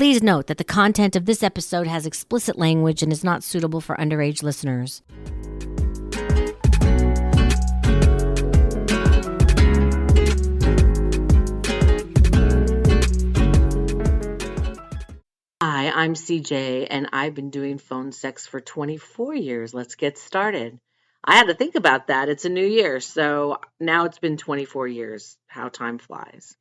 Please note that the content of this episode has explicit language and is not suitable for underage listeners. Hi, I'm CJ, and I've been doing phone sex for 24 years. Let's get started. I had to think about that. It's a new year, so now it's been 24 years. How time flies.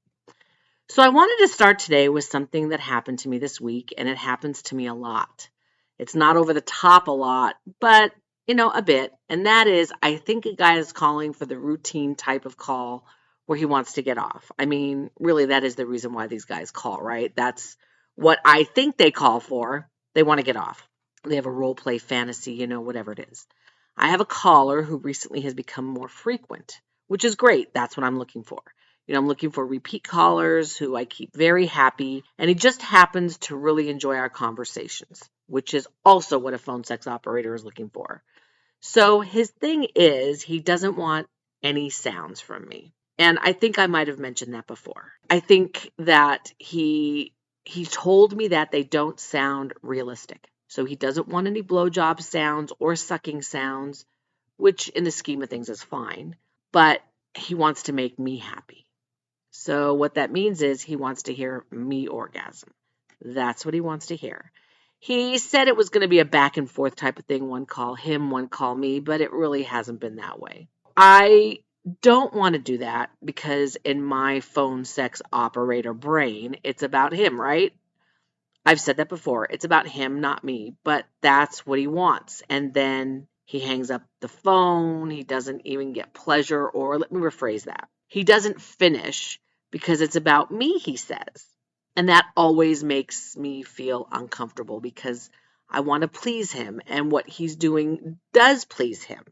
So I wanted to start today with something that happened to me this week, and it happens to me a lot. It's not over the top a lot, but, a bit. And that is, I think a guy is calling for the routine type of call where he wants to get off. I mean, really, that is the reason why these guys call, right? That's what I think they call for. They want to get off. They have a role play fantasy, whatever it is. I have a caller who recently has become more frequent, which is great. That's what I'm looking for. I'm looking for repeat callers who I keep very happy, and he just happens to really enjoy our conversations, which is also what a phone sex operator is looking for. So his thing is he doesn't want any sounds from me. And I think I might have mentioned that before. I think that he told me that they don't sound realistic. So he doesn't want any blowjob sounds or sucking sounds, which in the scheme of things is fine, but he wants to make me happy. So what that means is he wants to hear me orgasm. That's what he wants to hear. He said it was going to be a back and forth type of thing, one call him, one call me, but it really hasn't been that way. I don't want to do that because in my phone sex operator brain, it's about him, right? I've said that before. It's about him, not me, but that's what he wants. And then he hangs up the phone. He doesn't even get pleasure, or let me rephrase that. He doesn't finish because it's about me, he says. And that always makes me feel uncomfortable because I want to please him, and what he's doing does please him.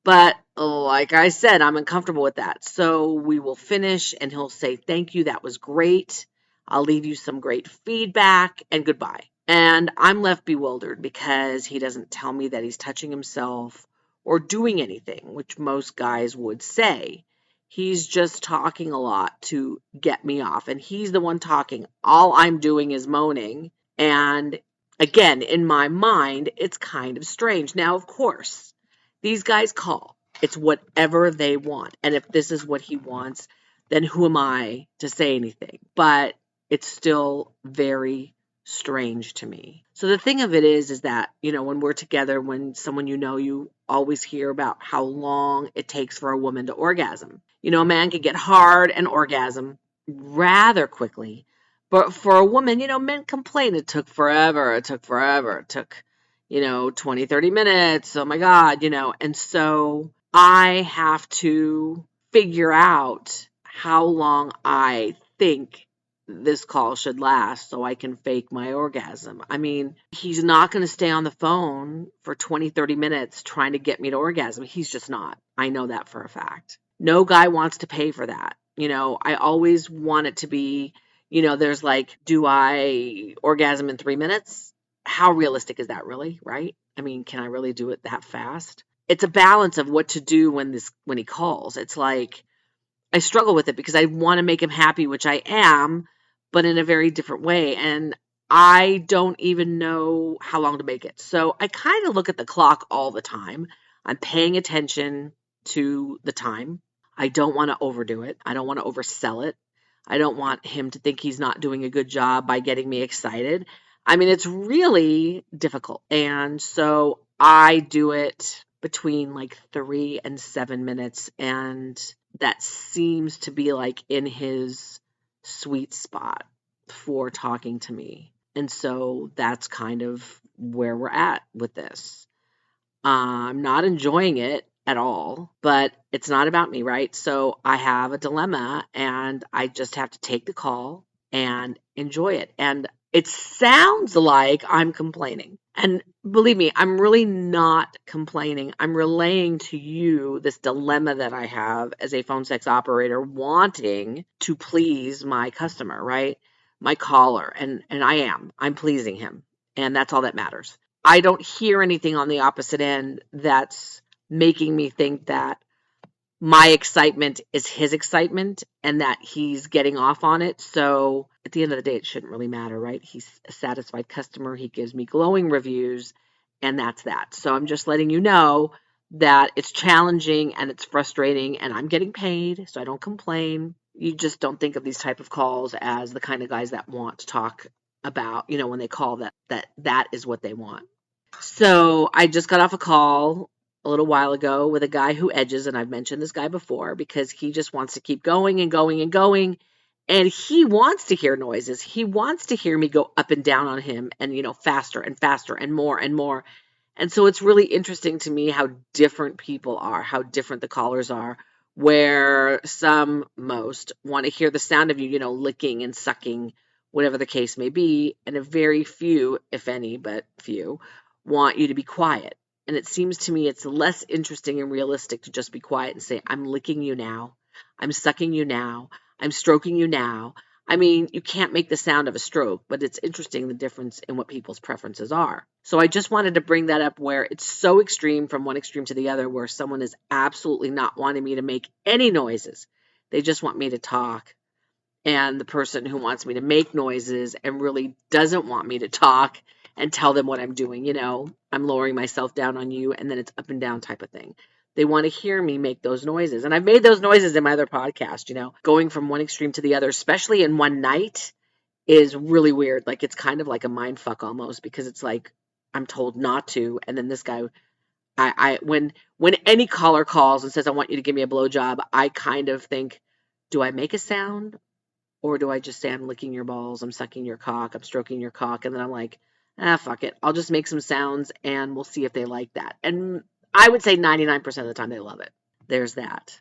But like I said, I'm uncomfortable with that. So we will finish and he'll say, "Thank you, that was great. I'll leave you some great feedback," and goodbye. And I'm left bewildered because he doesn't tell me that he's touching himself or doing anything, which most guys would say. He's just talking a lot to get me off, and he's the one talking. All I'm doing is moaning, and again, in my mind, it's kind of strange. Now, of course, these guys call. It's whatever they want, and if this is what he wants, then who am I to say anything? But it's still very strange to me. So the thing of it is that, when we're together, when someone you always hear about how long it takes for a woman to orgasm. A man can get hard and orgasm rather quickly. But for a woman, men complain it took forever. It took 20, 30 minutes. Oh my God, And so I have to figure out how long I think this call should last so I can fake my orgasm. I mean, he's not going to stay on the phone for 20, 30 minutes trying to get me to orgasm. He's just not. I know that for a fact. No guy wants to pay for that. I always want it to be, there's like, do I orgasm in 3 minutes? How realistic is that really, right? I mean, can I really do it that fast? It's a balance of what to do when he calls. It's like, I struggle with it because I want to make him happy, which I am, but in a very different way. And I don't even know how long to make it. So I kind of look at the clock all the time. I'm paying attention to the time. I don't want to overdo it. I don't want to oversell it. I don't want him to think he's not doing a good job by getting me excited. I mean, it's really difficult. And so I do it between like 3 and 7 minutes. And that seems to be like in his sweet spot for talking to me. And so that's kind of where we're at with this. I'm not enjoying it at all, but it's not about me, right? So I have a dilemma and I just have to take the call and enjoy it. And it sounds like I'm complaining. And believe me, I'm really not complaining. I'm relaying to you this dilemma that I have as a phone sex operator wanting to please my customer, right? My caller. And I'm pleasing him. And that's all that matters. I don't hear anything on the opposite end that's making me think that my excitement is his excitement and that he's getting off on it. So at the end of the day, it shouldn't really matter, right? He's a satisfied customer. He gives me glowing reviews, and that's that. So I'm just letting you know that it's challenging and it's frustrating, and I'm getting paid, so I don't complain. You just don't think of these type of calls as the kind of guys that want to talk about, when they call that is what they want. So I just got off a call a little while ago with a guy who edges, and I've mentioned this guy before because he just wants to keep going and going and going. And he wants to hear noises. He wants to hear me go up and down on him and, faster and faster and more and more. And so it's really interesting to me how different people are, how different the callers are, where most want to hear the sound of you, licking and sucking, whatever the case may be, and a very few, if any, but few, want you to be quiet. And it seems to me it's less interesting and realistic to just be quiet and say, I'm licking you now, I'm sucking you now, I'm stroking you now. I mean, you can't make the sound of a stroke, but it's interesting the difference in what people's preferences are. So I just wanted to bring that up where it's so extreme from one extreme to the other, where someone is absolutely not wanting me to make any noises. They just want me to talk. And the person who wants me to make noises and really doesn't want me to talk and tell them what I'm doing, I'm lowering myself down on you, and then it's up and down type of thing. They want to hear me make those noises. And I've made those noises in my other podcast, going from one extreme to the other, especially in one night, is really weird. Like, it's kind of like a mind fuck almost, because it's like I'm told not to. And then this guy, when any caller calls and says, I want you to give me a blowjob, I kind of think, do I make a sound? Or do I just say, I'm licking your balls, I'm sucking your cock, I'm stroking your cock, and then I'm like, fuck it. I'll just make some sounds and we'll see if they like that. And I would say 99% of the time they love it. There's that.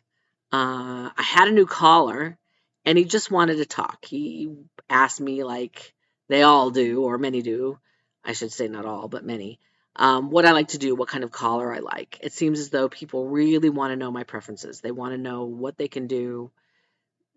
I had a new caller and he just wanted to talk. He asked me, like they all do, or many do. I should say not all, but many. What I like to do, what kind of caller I like. It seems as though people really want to know my preferences. They want to know what they can do.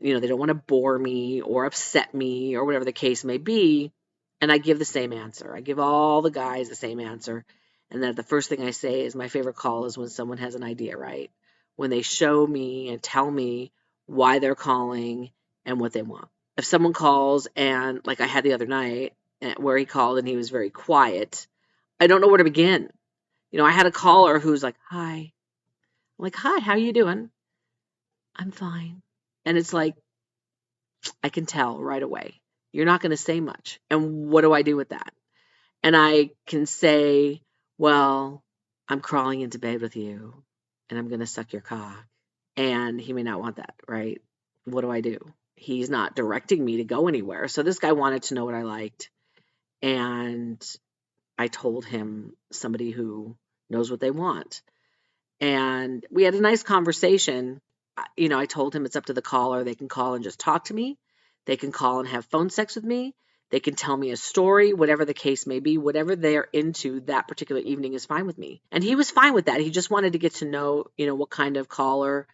They don't want to bore me or upset me or whatever the case may be. And I give the same answer. I give all the guys the same answer. And then the first thing I say is my favorite call is when someone has an idea, right? When they show me and tell me why they're calling and what they want. If someone calls and, like I had the other night, where he called and he was very quiet, I don't know where to begin. I had a caller who's like, hi. I'm like, hi, how you doing? I'm fine. And it's like, I can tell right away. You're not going to say much. And what do I do with that? And I can say, well, I'm crawling into bed with you and I'm going to suck your cock. And he may not want that, right? What do I do? He's not directing me to go anywhere. So this guy wanted to know what I liked. And I told him somebody who knows what they want. And we had a nice conversation. I told him it's up to the caller. They can call and just talk to me. They can call and have phone sex with me. They can tell me a story, whatever the case may be. Whatever they're into that particular evening is fine with me. And he was fine with that. He just wanted to get to know, what kind of caller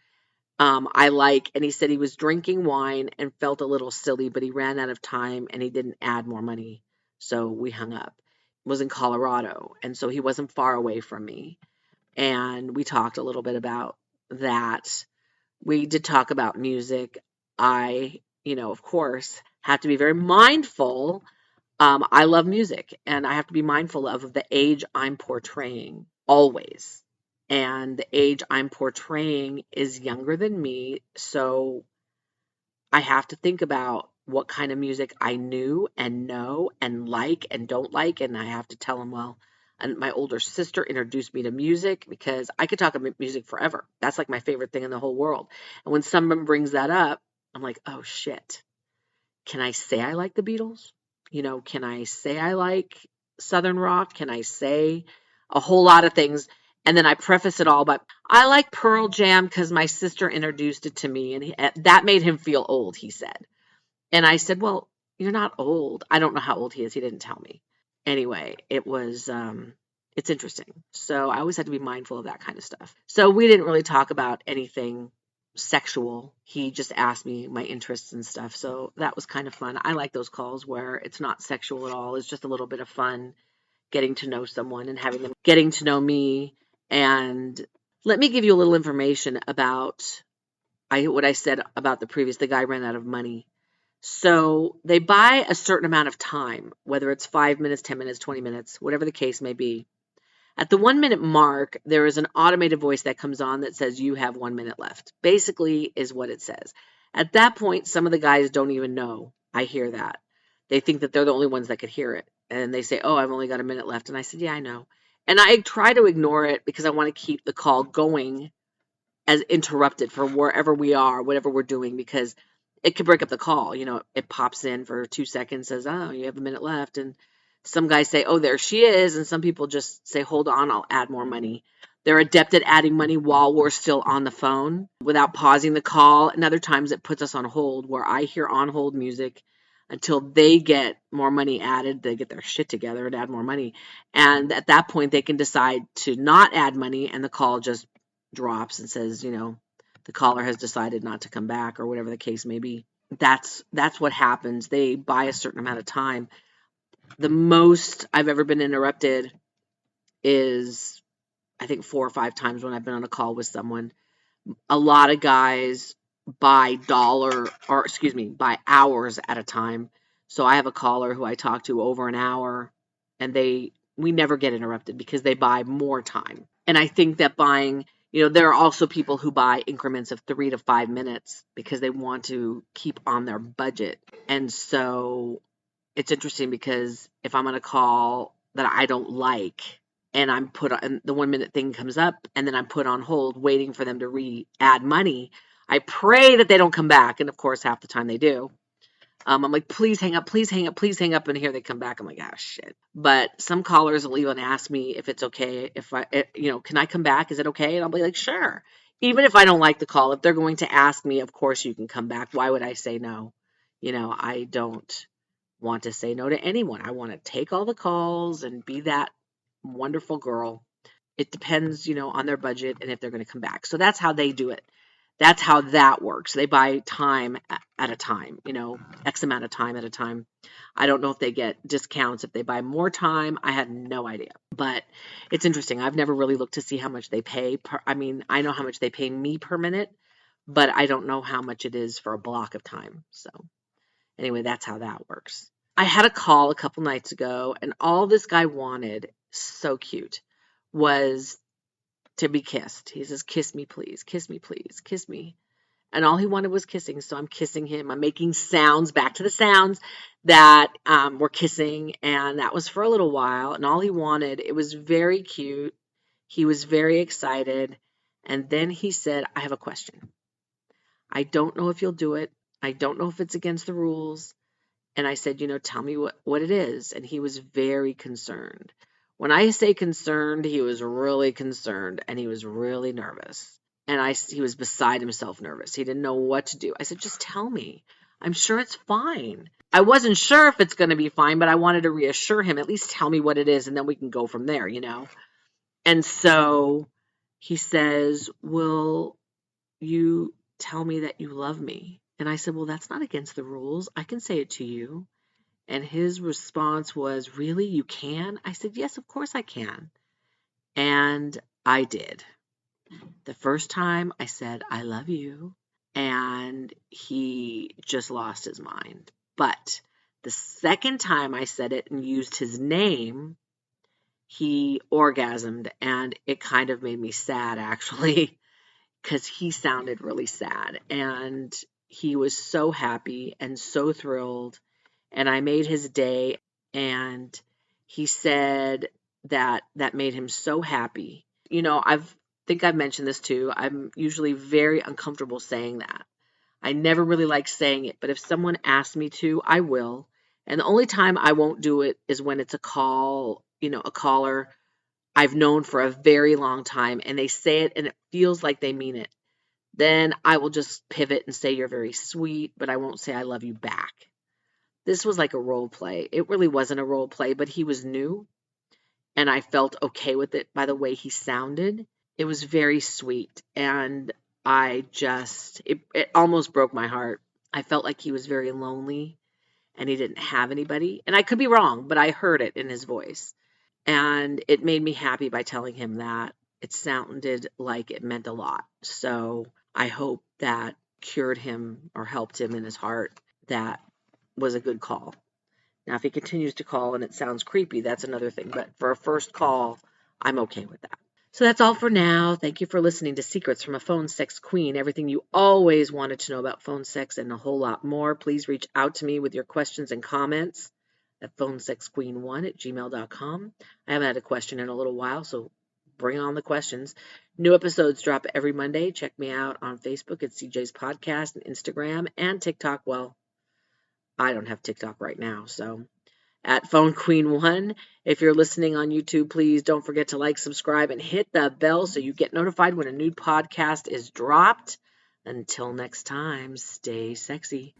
I like. And he said he was drinking wine and felt a little silly, but he ran out of time and he didn't add more money. So we hung up. It was in Colorado. And so he wasn't far away from me. And we talked a little bit about that. We did talk about music. I, of course, have to be very mindful. I love music, and I have to be mindful of the age I'm portraying always. And the age I'm portraying is younger than me, so I have to think about what kind of music I knew and know and like and don't like, and I have to tell them, well, and my older sister introduced me to music because I could talk about music forever. That's like my favorite thing in the whole world. And when someone brings that up, I'm like, oh shit. Can I say I like the Beatles? Can I say I like Southern rock? Can I say a whole lot of things? And then I preface it all, but I like Pearl Jam because my sister introduced it to me, and that made him feel old, he said. And I said, well, you're not old. I don't know how old he is. He didn't tell me. Anyway, it's interesting. So I always had to be mindful of that kind of stuff. So we didn't really talk about anything sexual. He just asked me my interests and stuff. So that was kind of fun. I like those calls where it's not sexual at all. It's just a little bit of fun getting to know someone and having them getting to know me and Let me give you a little information about what I said about the guy ran out of money. So they buy a certain amount of time, whether it's 5 minutes, 10 minutes, 20 minutes, whatever the case may be. At the 1 minute mark, there is an automated voice that comes on that says you have 1 minute left. Basically, is what it says. At that point, some of the guys don't even know I hear that. They think that they're the only ones that could hear it. And they say, oh, I've only got a minute left. And I said, yeah, I know. And I try to ignore it because I want to keep the call going as interrupted for wherever we are, whatever we're doing, because it could break up the call. It pops in for 2 seconds, says, oh, you have a minute left. And some guys say, oh, there she is. And some people just say, hold on, I'll add more money. They're adept at adding money while we're still on the phone without pausing the call. And other times it puts us on hold, where I hear on hold music until they get more money added. They get their shit together and add more money. And at that point, they can decide to not add money, and the call just drops and says, the caller has decided not to come back, or whatever the case may be. That's what happens. They buy a certain amount of time. The most I've ever been interrupted is, I think, 4 or 5 times when I've been on a call with someone. A lot of guys buy hours at a time. So I have a caller who I talk to over an hour, and we never get interrupted because they buy more time. And I think that buying, there are also people who buy increments of 3 to 5 minutes because they want to keep on their budget. And so it's interesting because if I'm on a call that I don't like, and I'm put on, the 1 minute thing comes up, and then I'm put on hold waiting for them to add money, I pray that they don't come back. And of course, half the time they do. I'm like, please hang up, please hang up, please hang up. And here they come back. I'm like, ah, shit. But some callers will even ask me if it's okay, can I come back? Is it okay? And I'll be like, sure. Even if I don't like the call, if they're going to ask me, of course you can come back. Why would I say no? I don't want to say no to anyone. I want to take all the calls and be that wonderful girl. It depends, on their budget and if they're going to come back. So that's how they do it. That's how that works. They buy time at a time, X amount of time at a time. I don't know if they get discounts if they buy more time. I had no idea. But it's interesting. I've never really looked to see how much they pay. I know how much they pay me per minute, but I don't know how much it is for a block of time. So anyway, that's how that works. I had a call a couple nights ago, and all this guy wanted, so cute, was to be kissed. He says, kiss me, please, kiss me, please, kiss me. And all he wanted was kissing. So I'm kissing him. I'm making sounds, back to the sounds that were kissing. And that was for a little while. And all he wanted, it was very cute. He was very excited. And then he said, I have a question. I don't know if you'll do it. I don't know if it's against the rules. And I said, tell me what it is. And he was very concerned. When I say concerned, he was really concerned, and he was really nervous. And he was beside himself nervous. He didn't know what to do. I said, just tell me. I'm sure it's fine. I wasn't sure if it's going to be fine, but I wanted to reassure him. At least tell me what it is, and then we can go from there, And so he says, will you tell me that you love me? And I said, well, that's not against the rules. I can say it to you. And his response was, really, you can? I said, yes, of course I can. And I did. The first time I said, I love you, and he just lost his mind. But the second time I said it and used his name, he orgasmed, and it kind of made me sad, actually, because he sounded really sad. And he was so happy and so thrilled. And I made his day, and he said that made him so happy. I think I've mentioned this too. I'm usually very uncomfortable saying that. I never really like saying it, but if someone asks me to, I will. And the only time I won't do it is when it's a call, a caller I've known for a very long time, and they say it and it feels like they mean it. Then I will just pivot and say, you're very sweet, but I won't say I love you back. This was like a role play. It really wasn't a role play, but he was new, and I felt okay with it by the way he sounded. It was very sweet, and it almost broke my heart. I felt like he was very lonely, and he didn't have anybody. And I could be wrong, but I heard it in his voice, and it made me happy by telling him that. it sounded like it meant a lot. So I hope that cured him or helped him in his heart. That was a good call. Now, if he continues to call and it sounds creepy, that's another thing. But for a first call, I'm okay with that. So that's all for now. Thank you for listening to Secrets from a Phone Sex Queen. Everything you always wanted to know about phone sex and a whole lot more. Please reach out to me with your questions and comments at phonesexqueen1@gmail.com. I haven't had a question in a little while, so bring on the questions. New episodes drop every Monday. Check me out on Facebook at CJ's Podcast and Instagram and TikTok. Well, I don't have TikTok right now, so at Phone Queen 1. If you're listening on YouTube, please don't forget to like, subscribe, and hit the bell so you get notified when a new podcast is dropped. Until next time, stay sexy.